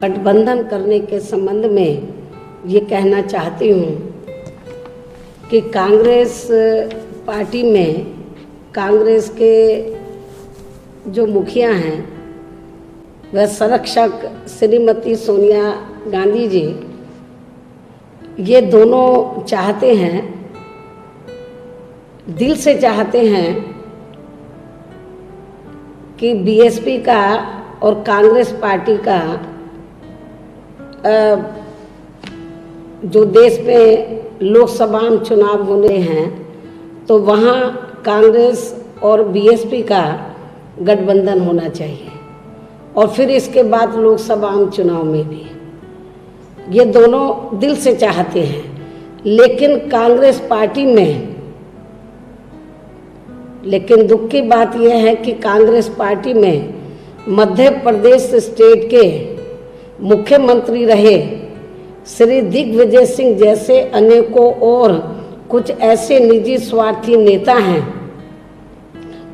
गठबंधन करने के संबंध में ये कहना चाहती हूँ कि कांग्रेस पार्टी में कांग्रेस के जो मुखिया हैं वह संरक्षक श्रीमती सोनिया गांधी जी, ये दोनों चाहते हैं, दिल से चाहते हैं कि बीएसपी का और कांग्रेस पार्टी का जो देश में लोकसभा चुनाव होने हैं तो वहाँ कांग्रेस और बीएसपी का गठबंधन होना चाहिए और फिर इसके बाद लोकसभा चुनाव में भी ये दोनों दिल से चाहते हैं। लेकिन कांग्रेस पार्टी में दुख की बात यह है कि कांग्रेस पार्टी में मध्य प्रदेश स्टेट के मुख्यमंत्री रहे श्री दिग्विजय सिंह जैसे अनेकों और कुछ ऐसे निजी स्वार्थी नेता हैं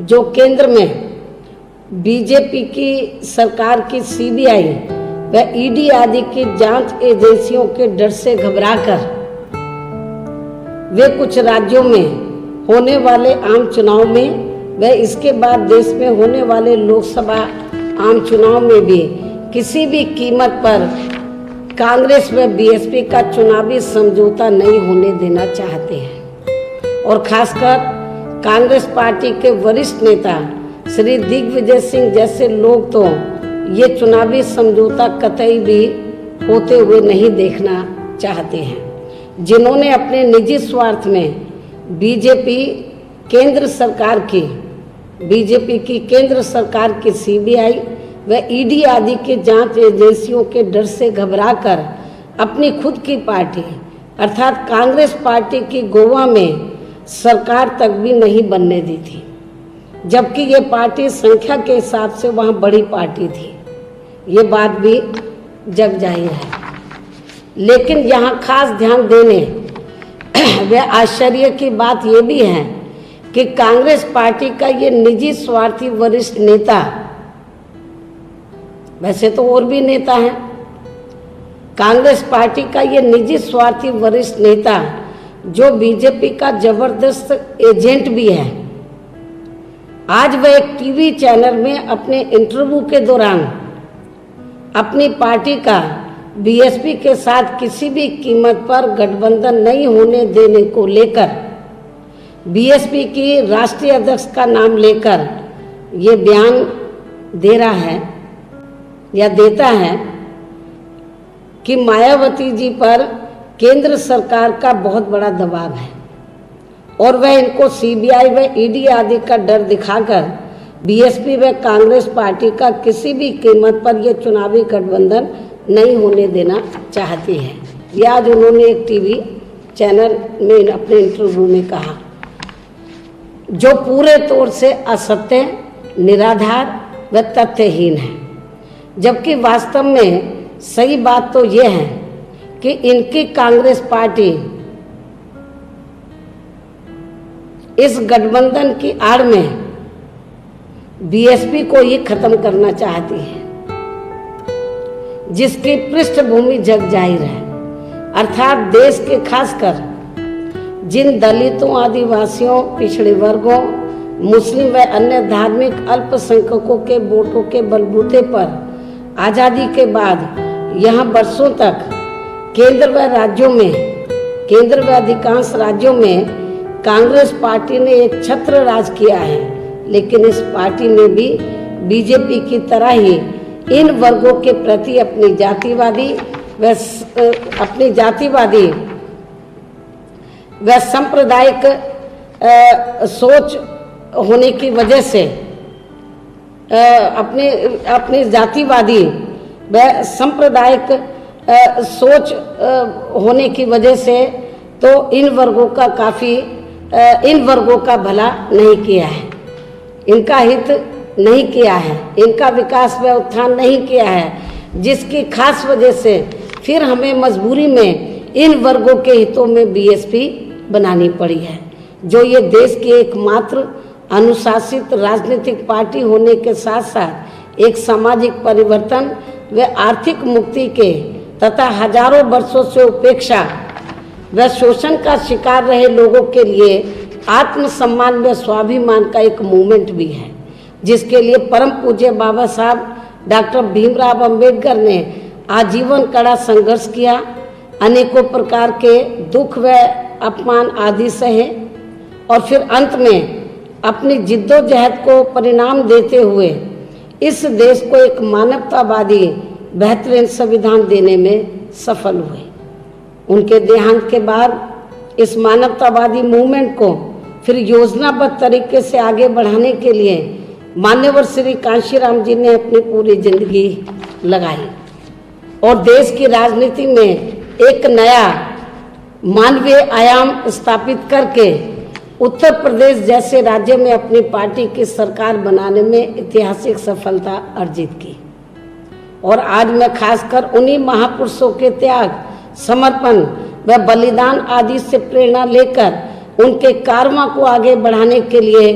जो केंद्र में बीजेपी की सरकार की सीबीआई व ईडी आदि की जांच एजेंसियों के डर से घबराकर वे कुछ राज्यों में होने वाले आम चुनाव में व इसके बाद देश में होने वाले लोकसभा आम चुनाव में भी किसी भी कीमत पर कांग्रेस व बीएसपी का चुनावी समझौता नहीं होने देना चाहते हैं और खासकर कांग्रेस पार्टी के वरिष्ठ नेता श्री दिग्विजय सिंह जैसे लोग तो ये चुनावी समझौता कतई भी होते हुए नहीं देखना चाहते हैं, जिन्होंने अपने निजी स्वार्थ में बीजेपी की केंद्र सरकार की सीबीआई व ईडी आदि के जांच एजेंसियों के डर से घबराकर अपनी खुद की पार्टी अर्थात कांग्रेस पार्टी की गोवा में सरकार तक भी नहीं बनने दी थी, जबकि ये पार्टी संख्या के हिसाब से वहाँ बड़ी पार्टी थी। ये बात भी जग जाहिर है। लेकिन यहाँ खास ध्यान देने व आश्चर्य की बात ये भी है कि कांग्रेस पार्टी का ये निजी स्वार्थी वरिष्ठ नेता, वैसे तो और भी नेता हैं, कांग्रेस पार्टी का ये निजी स्वार्थी वरिष्ठ नेता जो बीजेपी का जबरदस्त एजेंट भी है, आज वह एक टीवी चैनल में अपने इंटरव्यू के दौरान अपनी पार्टी का बीएसपी के साथ किसी भी कीमत पर गठबंधन नहीं होने देने को लेकर बीएसपी की राष्ट्रीय अध्यक्ष का नाम लेकर ये बयान दे रहा है या देता है कि मायावती जी पर केंद्र सरकार का बहुत बड़ा दबाव है और वह इनको सीबीआई व ईडी आदि का डर दिखाकर बीएसपी व कांग्रेस पार्टी का किसी भी कीमत पर यह चुनावी गठबंधन नहीं होने देना चाहती है। यह आज उन्होंने एक टीवी चैनल में अपने इंटरव्यू में कहा, जो पूरे तौर से असत्य, निराधार व तथ्यहीन है। जबकि वास्तव में सही बात तो यह है कि इनकी कांग्रेस पार्टी इस गठबंधन की आड़ में बीएसपी को ही खत्म करना चाहती है, जिसकी पृष्ठभूमि जग जाहिर है। अर्थात देश के खासकर जिन दलितों, आदिवासियों, पिछड़े वर्गों, मुस्लिम व अन्य धार्मिक अल्पसंख्यकों के वोटों के बलबूते पर आज़ादी के बाद यहाँ वर्षों तक केंद्र व अधिकांश राज्यों में कांग्रेस पार्टी ने एक छत्र राज किया है। लेकिन इस पार्टी ने भी बीजेपी की तरह ही इन वर्गों के प्रति अपनी जातिवादी व सांप्रदायिक सोच होने की वजह से अपनी जातिवादी व सांप्रदायिक सोच होने की वजह से तो इन वर्गों का भला नहीं किया है, इनका हित नहीं किया है, इनका विकास व उत्थान नहीं किया है, जिसकी खास वजह से फिर हमें मजबूरी में इन वर्गों के हितों में बीएसपी बनानी पड़ी है, जो ये देश की एकमात्र अनुशासित राजनीतिक पार्टी होने के साथ साथ एक सामाजिक परिवर्तन व आर्थिक मुक्ति के तथा हजारों वर्षों से उपेक्षा व शोषण का शिकार रहे लोगों के लिए आत्मसम्मान व स्वाभिमान का एक मूवमेंट भी है, जिसके लिए परम पूज्य बाबा साहब डॉक्टर भीमराव अंबेडकर ने आजीवन कड़ा संघर्ष किया, अनेकों प्रकार के दुख व अपमान आदि सहे और फिर अंत में अपनी जिद्दोजहद को परिणाम देते हुए इस देश को एक मानवतावादी बेहतरीन संविधान देने में सफल हुए। उनके देहांत के बाद इस मानवतावादी मूवमेंट को फिर योजनाबद्ध तरीके से आगे बढ़ाने के लिए मान्यवर श्री कांशीराम जी ने अपनी पूरी जिंदगी लगाई और देश की राजनीति में एक नया मानवीय आयाम स्थापित करके उत्तर प्रदेश जैसे राज्य में अपनी पार्टी की सरकार बनाने में ऐतिहासिक सफलता अर्जित की। और आज मैं खासकर उन्हीं महापुरुषों के त्याग, समर्पण व बलिदान आदि से प्रेरणा लेकर उनके कारवां को आगे बढ़ाने के लिए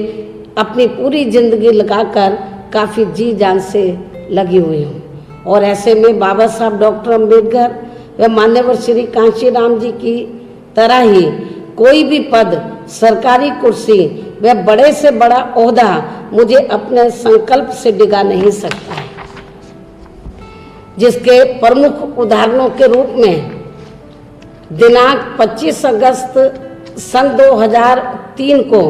अपनी पूरी जिंदगी लगाकर काफ़ी जी जान से लगी हुई हूँ। और ऐसे में बाबा साहब डॉक्टर अम्बेडकर व मान्यवर श्री कांशीराम जी की तरह ही कोई भी पद, सरकारी कुर्सी व बड़े से बड़ा ओहदा मुझे अपने संकल्प से डिगा नहीं सकता है, जिसके प्रमुख उदाहरणों के रूप में दिनांक 25 अगस्त सन 2003 को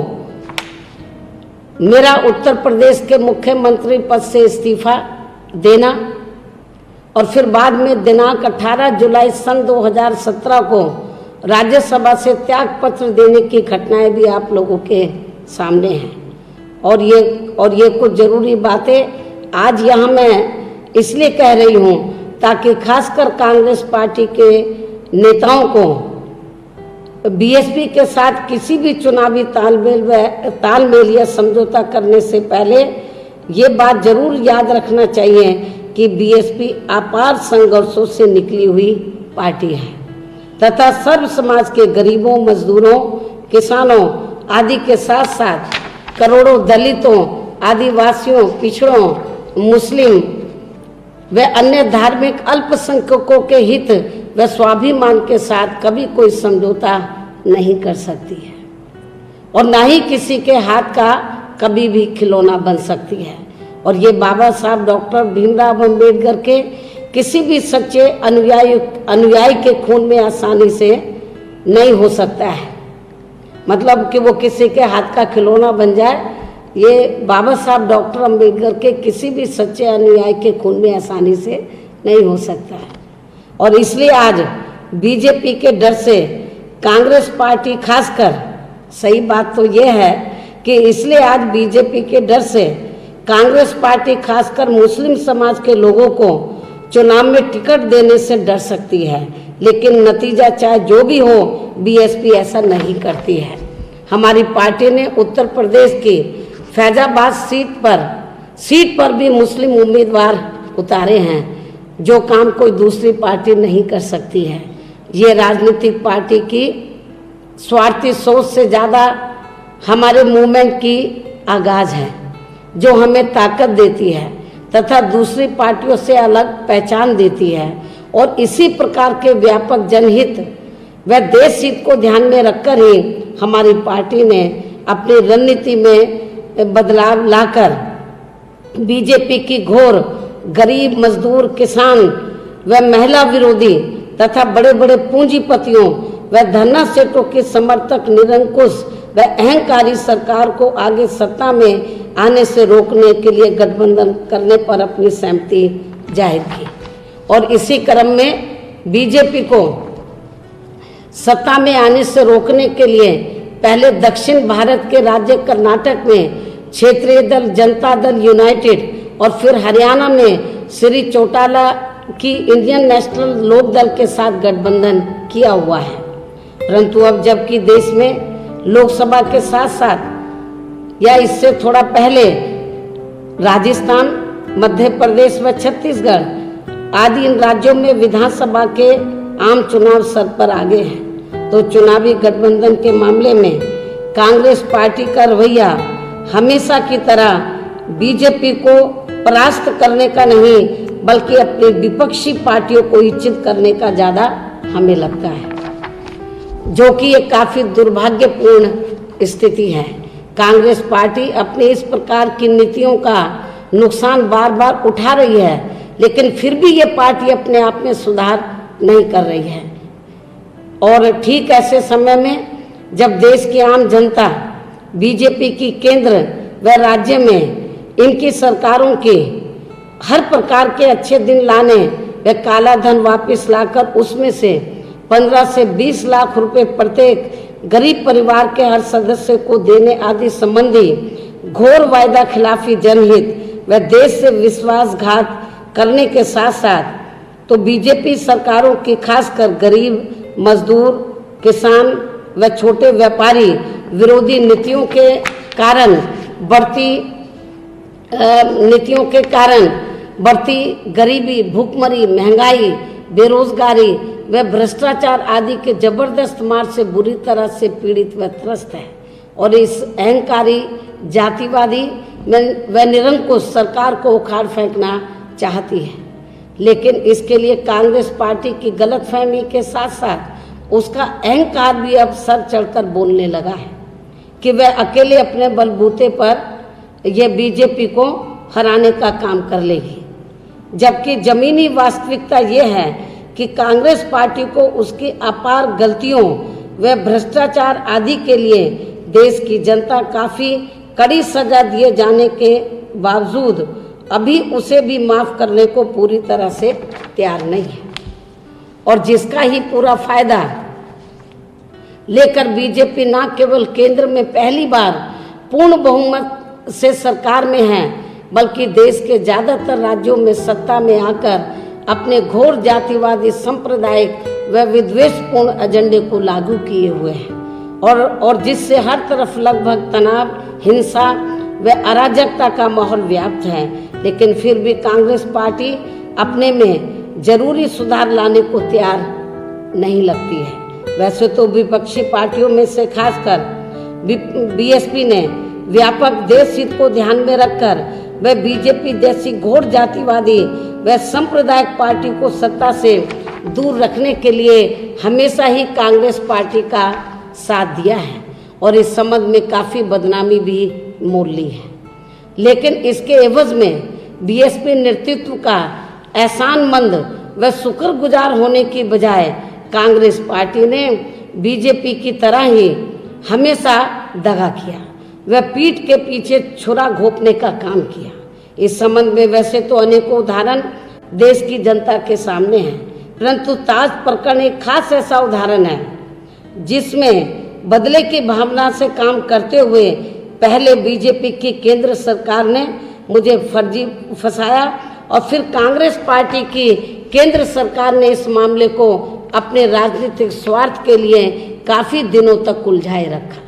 मेरा उत्तर प्रदेश के मुख्यमंत्री पद से इस्तीफा देना और फिर बाद में दिनांक 18 जुलाई सन 2017 को राज्यसभा से त्याग पत्र देने की घटनाएं भी आप लोगों के सामने हैं। और ये कुछ जरूरी बातें आज यहाँ मैं इसलिए कह रही हूँ ताकि खासकर कांग्रेस पार्टी के नेताओं को बीएसपी के साथ किसी भी चुनावी तालमेल या समझौता करने से पहले ये बात जरूर याद रखना चाहिए कि बीएसपी अपार संघर्षों से निकली हुई पार्टी है तथा सर्व समाज के गरीबों, मजदूरों, किसानों आदि के साथ साथ करोड़ों दलितों, आदिवासियों, पिछड़ों, मुस्लिम व अन्य धार्मिक अल्पसंख्यकों के हित व स्वाभिमान के साथ कभी कोई समझौता नहीं कर सकती है और ना ही किसी के हाथ का कभी भी खिलौना बन सकती है। और ये बाबा साहब डॉक्टर भीमराव अंबेडकर के किसी भी सच्चे अनुयायी के खून में आसानी से नहीं हो सकता है। मतलब कि वो किसी के हाथ का खिलौना बन जाए, ये बाबा साहब डॉक्टर अंबेडकर के किसी भी सच्चे अनुयायी के खून में आसानी से नहीं हो सकता है। और इसलिए आज बीजेपी के डर से कांग्रेस पार्टी खासकर, सही बात तो ये है कि इसलिए आज बीजेपी के डर से कांग्रेस पार्टी खासकर मुस्लिम समाज के लोगों को चुनाव में टिकट देने से डर सकती है, लेकिन नतीजा चाहे जो भी हो बीएसपी ऐसा नहीं करती है। हमारी पार्टी ने उत्तर प्रदेश की फैजाबाद सीट पर भी मुस्लिम उम्मीदवार उतारे हैं, जो काम कोई दूसरी पार्टी नहीं कर सकती है। ये राजनीतिक पार्टी की स्वार्थी सोच से ज़्यादा हमारे मूवमेंट की आगाज है, जो हमें ताकत देती है तथा दूसरी पार्टियों से अलग पहचान देती है। और इसी प्रकार के व्यापक जनहित व देश हित को ध्यान में रखकर ही हमारी पार्टी ने अपनी रणनीति में बदलाव लाकर बीजेपी की घोर गरीब, मजदूर, किसान व महिला विरोधी तथा बड़े बड़े पूंजीपतियों व धन्ना सेठों के समर्थक निरंकुश व अहंकारी सरकार को आगे सत्ता में आने से रोकने के लिए गठबंधन करने पर अपनी सहमति जाहिर की। और इसी क्रम में बीजेपी को सत्ता में आने से रोकने के लिए पहले दक्षिण भारत के राज्य कर्नाटक में क्षेत्रीय दल जनता दल यूनाइटेड और फिर हरियाणा में श्री चौटाला की इंडियन नेशनल लोक दल के साथ गठबंधन किया हुआ है। परंतु अब जबकि देश में लोकसभा के साथ साथ या इससे थोड़ा पहले राजस्थान, मध्य प्रदेश व छत्तीसगढ़ आदि इन राज्यों में विधानसभा के आम चुनाव सर पर आ गए हैं, तो चुनावी गठबंधन के मामले में कांग्रेस पार्टी का रवैया हमेशा की तरह बीजेपी को परास्त करने का नहीं बल्कि अपनी विपक्षी पार्टियों को ही चित करने का ज़्यादा हमें लगता है, जो कि एक काफ़ी दुर्भाग्यपूर्ण स्थिति है। कांग्रेस पार्टी अपनी इस प्रकार की नीतियों का नुकसान बार बार उठा रही है, लेकिन फिर भी ये पार्टी अपने आप में सुधार नहीं कर रही है। और ठीक ऐसे समय में जब देश की आम जनता बीजेपी की केंद्र व राज्य में इनकी सरकारों के हर प्रकार के अच्छे दिन लाने व काला धन वापस लाकर उसमें से 15 से 20 लाख रुपए प्रत्येक गरीब परिवार के हर सदस्य को देने आदि संबंधी घोर वायदा खिलाफी जनहित व देश से विश्वासघात करने के साथ साथ तो बीजेपी सरकारों की खासकर गरीब, मजदूर, किसान व छोटे व्यापारी विरोधी नीतियों के कारण बढ़ती गरीबी, भूखमरी, महंगाई, बेरोजगारी व भ्रष्टाचार आदि के जबरदस्त मार से बुरी तरह से पीड़ित व त्रस्त है। और इस अहंकारी, जातिवादी व निरंकुश सरकार को उखाड़ फेंकना चाहती है, लेकिन इसके लिए कांग्रेस पार्टी की गलतफहमी के साथ साथ उसका अहंकार भी अब सर चढ़कर बोलने लगा है कि वह अकेले अपने बलबूते पर यह बीजेपी को हराने का काम कर लेगी, जबकि जमीनी वास्तविकता यह है कि कांग्रेस पार्टी को उसकी अपार गलतियों व भ्रष्टाचार आदि के लिए देश की जनता काफ़ी कड़ी सजा दिए जाने के बावजूद अभी उसे भी माफ़ करने को पूरी तरह से तैयार नहीं है। और जिसका ही पूरा फायदा लेकर बीजेपी न केवल केंद्र में पहली बार पूर्ण बहुमत से सरकार में है, बल्कि देश के ज़्यादातर राज्यों में सत्ता में आकर अपने घोर जातिवादी, सांप्रदायिक व विद्वेषपूर्ण एजेंडे को लागू किए हुए हैं और जिससे हर तरफ लगभग तनाव, हिंसा व अराजकता का माहौल व्याप्त है। लेकिन फिर भी कांग्रेस पार्टी अपने में जरूरी सुधार लाने को तैयार नहीं लगती है। वैसे तो विपक्षी पार्टियों में से खासकर बीएसपी ने व्यापक देश हित को ध्यान में रखकर वह बीजेपी जैसी घोर जातिवादी व सांप्रदायिक पार्टी को सत्ता से दूर रखने के लिए हमेशा ही कांग्रेस पार्टी का साथ दिया है और इस संबंध में काफ़ी बदनामी भी मोल ली है। लेकिन इसके एवज में बीएसपी नेतृत्व का एहसानमंद व शुक्रगुजार होने की बजाय कांग्रेस पार्टी ने बीजेपी की तरह ही हमेशा दगा किया, वह पीठ के पीछे छुरा घोंपने का काम किया। इस संबंध में वैसे तो अनेकों उदाहरण देश की जनता के सामने हैं, परंतु ताज प्रकरण एक खास ऐसा उदाहरण है जिसमें बदले की भावना से काम करते हुए पहले बीजेपी की केंद्र सरकार ने मुझे फर्जी फंसाया और फिर कांग्रेस पार्टी की केंद्र सरकार ने इस मामले को अपने राजनीतिक स्वार्थ के लिए काफ़ी दिनों तक उलझाए रखा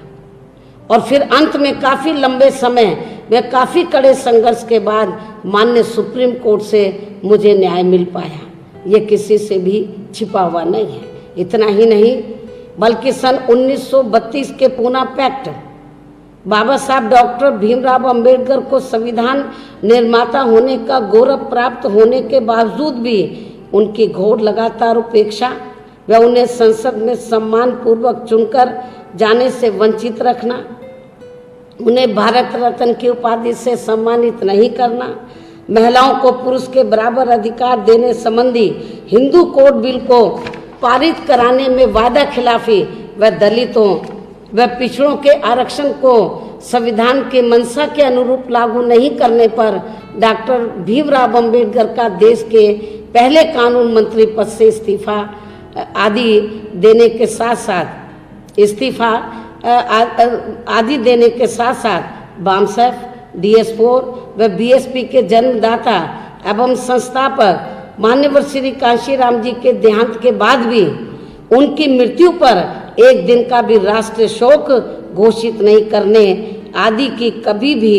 और फिर अंत में काफ़ी लंबे समय व काफ़ी कड़े संघर्ष के बाद माननीय सुप्रीम कोर्ट से मुझे न्याय मिल पाया। ये किसी से भी छिपा हुआ नहीं है। इतना ही नहीं बल्कि सन 1932 के पूना पैक्ट बाबा साहब डॉक्टर भीमराव अंबेडकर को संविधान निर्माता होने का गौरव प्राप्त होने के बावजूद भी उनकी घोर लगातार उपेक्षा व उन्हें संसद में सम्मान पूर्वक चुनकर जाने से वंचित रखना, उन्हें भारत रत्न की उपाधि से सम्मानित नहीं करना, महिलाओं को पुरुष के बराबर अधिकार देने संबंधी हिंदू कोड बिल को पारित कराने में वादा खिलाफी व दलितों व पिछड़ों के आरक्षण को संविधान के मंशा के अनुरूप लागू नहीं करने पर डॉक्टर भीमराव अंबेडकर का देश के पहले कानून मंत्री पद से इस्तीफा आदि देने के साथ साथ बामसेफ, DS4 व बीएसपी के जन्मदाता एवं संस्थापक मान्यवर श्री कांशीराम जी के देहांत के बाद भी उनकी मृत्यु पर एक दिन का भी राष्ट्रीय शोक घोषित नहीं करने आदि की कभी भी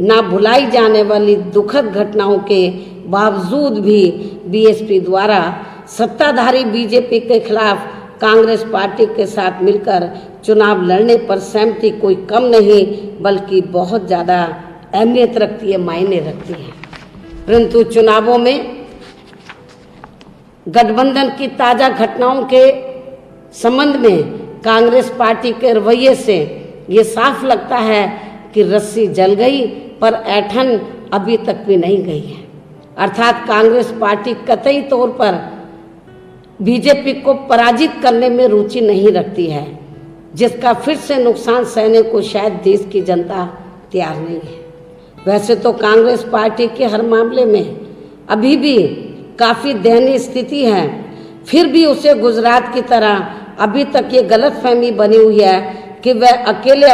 ना भुलाई जाने वाली दुखद घटनाओं के बावजूद भी बीएसपी द्वारा सत्ताधारी बीजेपी के खिलाफ कांग्रेस पार्टी के साथ मिलकर चुनाव लड़ने पर सहमति कोई कम नहीं बल्कि बहुत ज़्यादा अहमियत रखती है, मायने रखती है। परंतु चुनावों में गठबंधन की ताजा घटनाओं के संबंध में कांग्रेस पार्टी के रवैये से ये साफ लगता है कि रस्सी जल गई पर ऐंठन अभी तक भी नहीं गई है। अर्थात कांग्रेस पार्टी कतई तौर पर बीजेपी को पराजित करने में रुचि नहीं रखती है, जिसका फिर से नुकसान सहने को शायद देश की जनता तैयार नहीं है। वैसे तो कांग्रेस पार्टी के हर मामले में अभी भी काफ़ी दयनीय स्थिति है, फिर भी उसे गुजरात की तरह अभी तक ये गलतफहमी बनी हुई है कि वह अकेले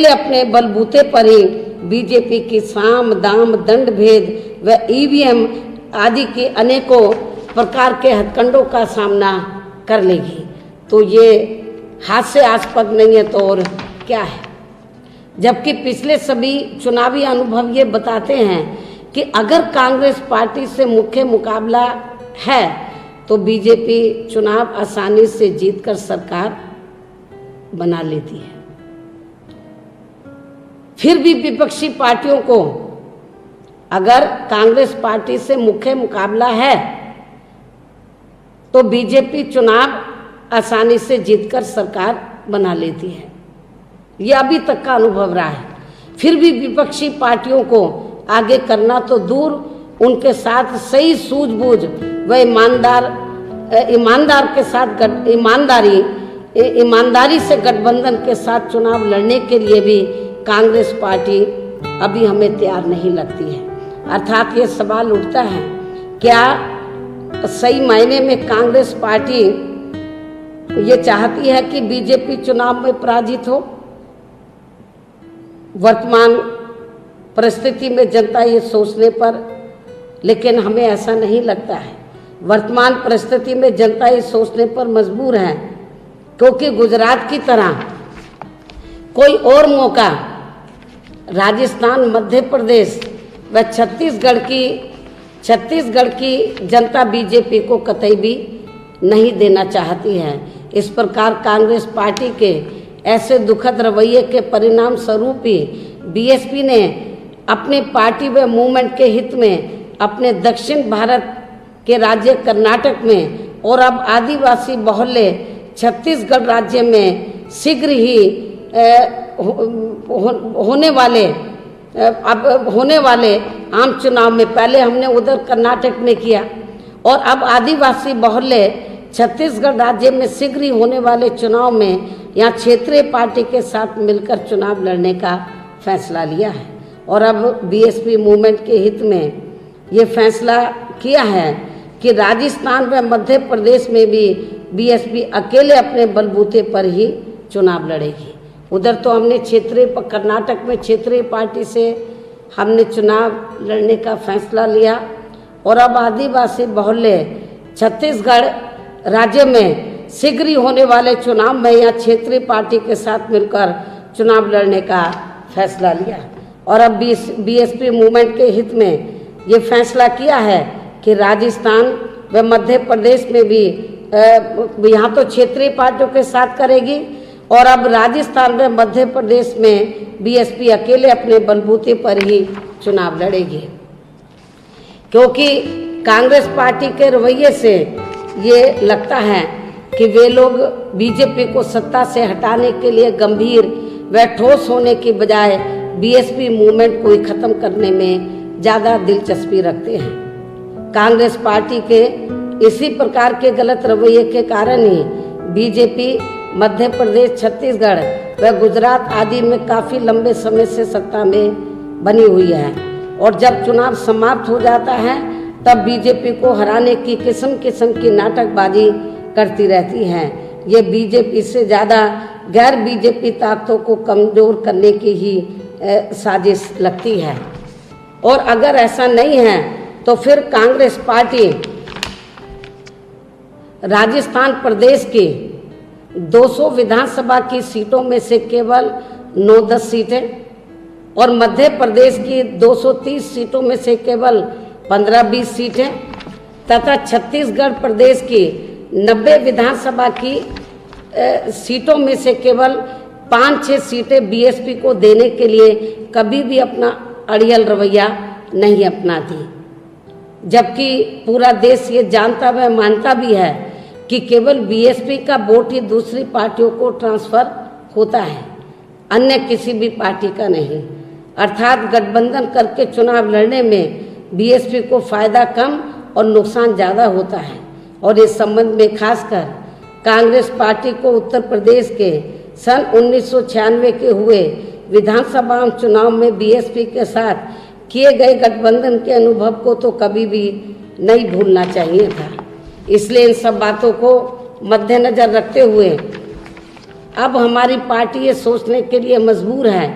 अपने बलबूते पर ही बीजेपी की साम दाम दंड भेद व ईवीएम आदि के अनेकों प्रकार के हथकंडों का सामना कर लेगी। तो ये हास्यास्पद नहीं है तो और क्या है। जबकि पिछले सभी चुनावी अनुभव ये बताते हैं कि अगर कांग्रेस पार्टी से मुख्य मुकाबला है तो बीजेपी चुनाव आसानी से जीतकर सरकार बना लेती है। फिर भी विपक्षी पार्टियों को अगर कांग्रेस पार्टी से मुख्य मुकाबला है तो बीजेपी चुनाव आसानी से जीतकर सरकार बना लेती है। यह अभी तक का अनुभव रहा है। फिर भी विपक्षी पार्टियों को आगे करना तो दूर, उनके साथ सही सूझबूझ व ईमानदारी से गठबंधन के साथ चुनाव लड़ने के लिए भी कांग्रेस पार्टी अभी हमें तैयार नहीं लगती है। अर्थात ये सवाल उठता है, क्या सही मायने में कांग्रेस पार्टी ये चाहती है कि बीजेपी चुनाव में पराजित हो? वर्तमान परिस्थिति में जनता ये सोचने पर, लेकिन हमें ऐसा नहीं लगता है। वर्तमान परिस्थिति में जनता ये सोचने पर मजबूर है, क्योंकि गुजरात की तरह कोई और मौका राजस्थान, मध्य प्रदेश व छत्तीसगढ़ की जनता बीजेपी को कतई भी नहीं देना चाहती है। इस प्रकार कांग्रेस पार्टी के ऐसे दुखद रवैये के परिणाम स्वरूप ही बीएसपी ने अपने पार्टी व मूवमेंट के हित में अपने दक्षिण भारत के राज्य कर्नाटक में और अब आदिवासी बहुल्य छत्तीसगढ़ राज्य में शीघ्र ही होने वाले आम चुनाव में, पहले हमने उधर कर्नाटक में किया और अब आदिवासी बहुल्य छत्तीसगढ़ राज्य में शीघ्र ही होने वाले चुनाव में यहाँ क्षेत्रीय पार्टी के साथ मिलकर चुनाव लड़ने का फैसला लिया है। और अब बीएसपी मूवमेंट के हित में ये फैसला किया है कि राजस्थान व मध्य प्रदेश में भी बीएसपी अकेले अपने बलबूते पर ही चुनाव लड़ेगी। उधर तो हमने कर्नाटक में क्षेत्रीय पार्टी से हमने चुनाव लड़ने का फैसला लिया और अब आदिवासी बहुल्य छत्तीसगढ़ राज्य में शीघ्र ही होने वाले चुनाव में या क्षेत्रीय पार्टी के साथ मिलकर चुनाव लड़ने का फैसला लिया। और अब बीएसपी मूवमेंट के हित में ये फैसला किया है कि राजस्थान व मध्य प्रदेश में भी यहाँ तो क्षेत्रीय पार्टियों के साथ करेगी और अब राजस्थान व मध्य प्रदेश में बीएसपी अकेले अपने बलबूते पर ही चुनाव लड़ेगी। क्योंकि कांग्रेस पार्टी के रवैये से ये लगता है कि वे लोग बीजेपी को सत्ता से हटाने के लिए गंभीर व ठोस होने की बजाय बीएसपी मूवमेंट को ही खत्म करने में ज़्यादा दिलचस्पी रखते हैं। कांग्रेस पार्टी के इसी प्रकार के गलत रवैये के कारण ही बीजेपी मध्य प्रदेश, छत्तीसगढ़ व गुजरात आदि में काफ़ी लंबे समय से सत्ता में बनी हुई है और जब चुनाव समाप्त हो जाता है तब बीजेपी को हराने की किस्म किस्म की नाटकबाजी करती रहती है। ये बीजेपी से ज़्यादा गैर बीजेपी ताकतों को कमज़ोर करने की ही साजिश लगती है। और अगर ऐसा नहीं है तो फिर कांग्रेस पार्टी राजस्थान प्रदेश की 200 विधानसभा की सीटों में से केवल 9-10 सीटें और मध्य प्रदेश की 230 सीटों में से केवल 15-20 सीटें तथा छत्तीसगढ़ प्रदेश की 90 विधानसभा की सीटों में से केवल 5-6 सीटें बीएसपी को देने के लिए कभी भी अपना अड़ियल रवैया नहीं अपनाती, जबकि पूरा देश ये जानता व मानता भी है कि केवल बीएसपी का वोट ही दूसरी पार्टियों को ट्रांसफर होता है, अन्य किसी भी पार्टी का नहीं। अर्थात गठबंधन करके चुनाव लड़ने में बीएसपी को फायदा कम और नुकसान ज़्यादा होता है। और इस संबंध में खासकर कांग्रेस पार्टी को उत्तर प्रदेश के सन 1996 के हुए विधानसभा चुनाव में बीएसपी के साथ किए गए गठबंधन के अनुभव को तो कभी भी नहीं भूलना चाहिए था। इसलिए इन सब बातों को मद्देनजर रखते हुए अब हमारी पार्टी ये सोचने के लिए मजबूर है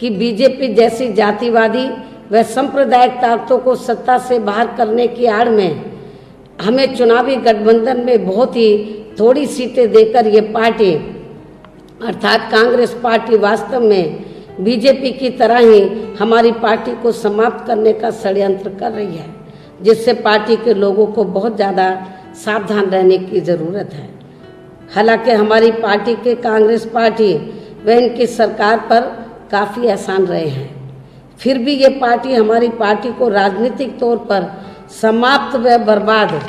कि बीजेपी जैसी जातिवादी व सांप्रदायिक ताकतों को सत्ता से बाहर करने की आड़ में हमें चुनावी गठबंधन में बहुत ही थोड़ी सीटें देकर ये पार्टी अर्थात कांग्रेस पार्टी वास्तव में बीजेपी की तरह ही हमारी पार्टी को समाप्त करने का षड्यंत्र कर रही है, जिससे पार्टी के लोगों को बहुत ज़्यादा सावधान रहने की ज़रूरत है। हालांकि हमारी पार्टी के कांग्रेस पार्टी व इनकी सरकार पर काफ़ी एहसान रहे हैं, फिर भी ये पार्टी हमारी पार्टी को राजनीतिक तौर पर समाप्त व बर्बाद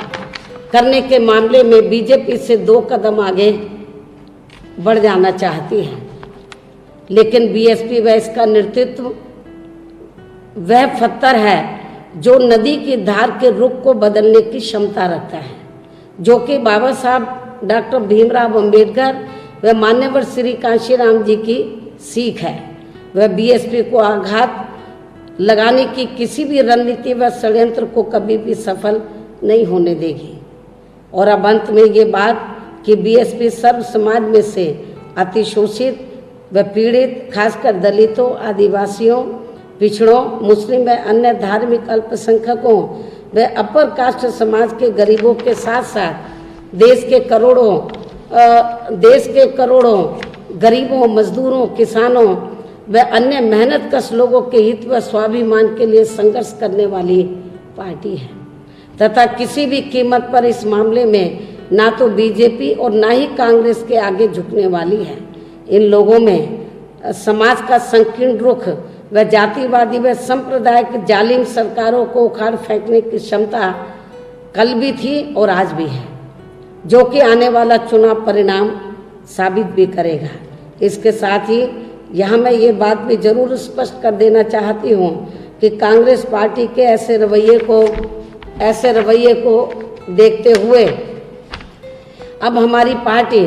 करने के मामले में बीजेपी से 2 कदम आगे बढ़ जाना चाहती है। लेकिन बीएसपी व इसका नेतृत्व वह पत्थर है जो नदी की धार के रुख को बदलने की क्षमता रखता है, जो कि बाबा साहब डॉक्टर भीमराव अंबेडकर व मान्यवर श्री कांशीराम जी की सीख है। वह बीएसपी को आघात लगाने की किसी भी रणनीति व षड्यंत्र को कभी भी सफल नहीं होने देगी। और अब अंत में ये बात कि बीएसपी सर्व समाज में से अतिशोषित व पीड़ित खासकर दलितों, आदिवासियों, पिछड़ों, मुस्लिम व अन्य धार्मिक अल्पसंख्यकों व अपर कास्ट समाज के गरीबों के साथ साथ देश के करोड़ों गरीबों, मजदूरों, किसानों व अन्य मेहनतकश लोगों के हित व स्वाभिमान के लिए संघर्ष करने वाली पार्टी है तथा किसी भी कीमत पर इस मामले में ना तो बीजेपी और ना ही कांग्रेस के आगे झुकने वाली है। इन लोगों में समाज का संकीर्ण रुख व जातिवादी व सांप्रदायिक जालिम सरकारों को उखाड़ फेंकने की क्षमता कल भी थी और आज भी है, जो कि आने वाला चुनाव परिणाम साबित भी करेगा। इसके साथ ही यहाँ मैं ये बात भी जरूर स्पष्ट कर देना चाहती हूँ कि कांग्रेस पार्टी के ऐसे रवैये को देखते हुए अब हमारी पार्टी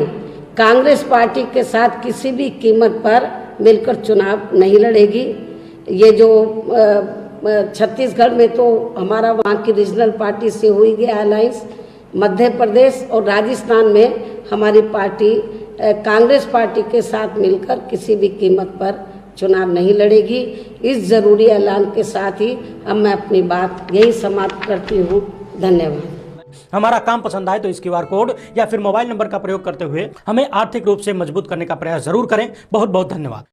कांग्रेस पार्टी के साथ किसी भी कीमत पर मिलकर चुनाव नहीं लड़ेगी। ये जो छत्तीसगढ़ में तो हमारा वहाँ की रीजनल पार्टी से हुई गया अलायंस, मध्य प्रदेश और राजस्थान में हमारी पार्टी कांग्रेस पार्टी के साथ मिलकर किसी भी कीमत पर चुनाव नहीं लड़ेगी। इस ज़रूरी ऐलान के साथ ही अब मैं अपनी बात यही समाप्त करती हूँ। धन्यवाद। हमारा काम पसंद आए तो इस क्यूआर कोड या फिर मोबाइल नंबर का प्रयोग करते हुए हमें आर्थिक रूप से मजबूत करने का प्रयास जरूर करें। बहुत बहुत धन्यवाद।